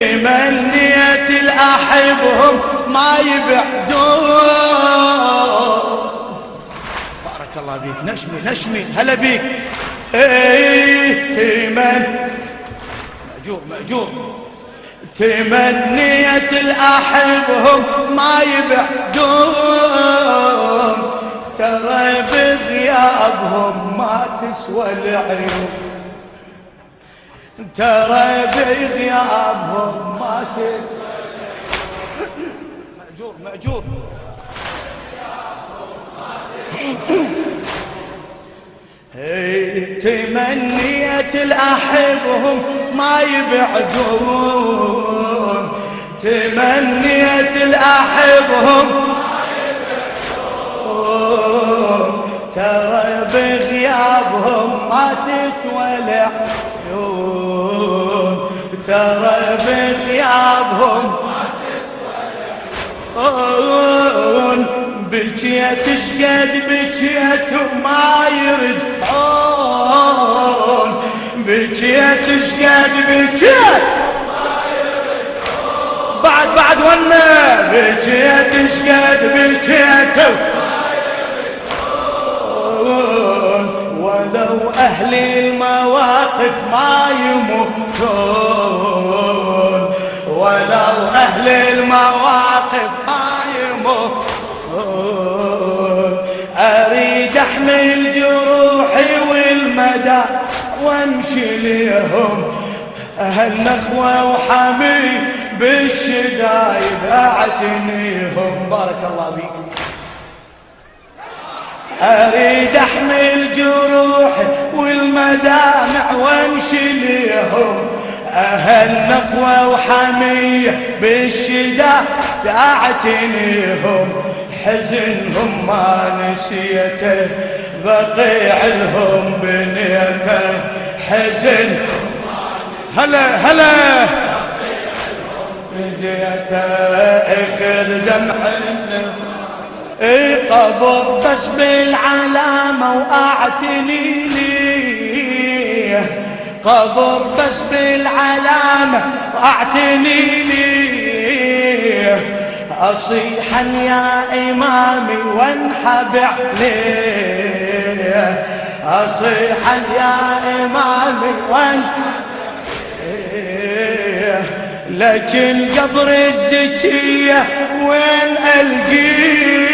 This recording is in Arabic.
تمنيت الأحبهم ما يبعدون. بارك الله بيك نشمي هلا بيك. مأجور تمنيت الأحبهم ما يبعدون، ترى بغيابهم ما تسوى العيون، ترى بغيابهم ما تسوى العيون. مأجور تمنيت الأحبهم ما يبعدون، تمنيت الأحبهم ما يبعدون، ترى بغيابهم ما تسوى العيون، ترى بغيابهم ما تسوى العيون. بكيت شقد بكيت وما يرجعون، بكيت شقد بكيت وما يرجعون، بعد ونا بكيت شقد بكيت وما يرجعون. ولو أهل المواقف ما يموتون، ولو أهل المواقف ما يموتون. أريد أحمل جروحي والمدى وامشي ليهم، أهل نخوة وحمي بالشدايد أعتنيهم. بارك الله بيك. أريد أحمل جروحي والمدامع وامشي ليهم، أهل نخوة وحمية بالشدايد أعتنيهم. حزنهم ما نسيته بقيع لهم بنيته، حزن هلا بقيع لهم بنيته. اخذ دمع قبر بس بالعلامة واعتني لي، قبر بس بالعلامة واعتني لي. أصيحا يا إمامي وانحب عليه، أصيحا يا إمامي وانحب عليه. لكن قبر الزكية وين ألقيه،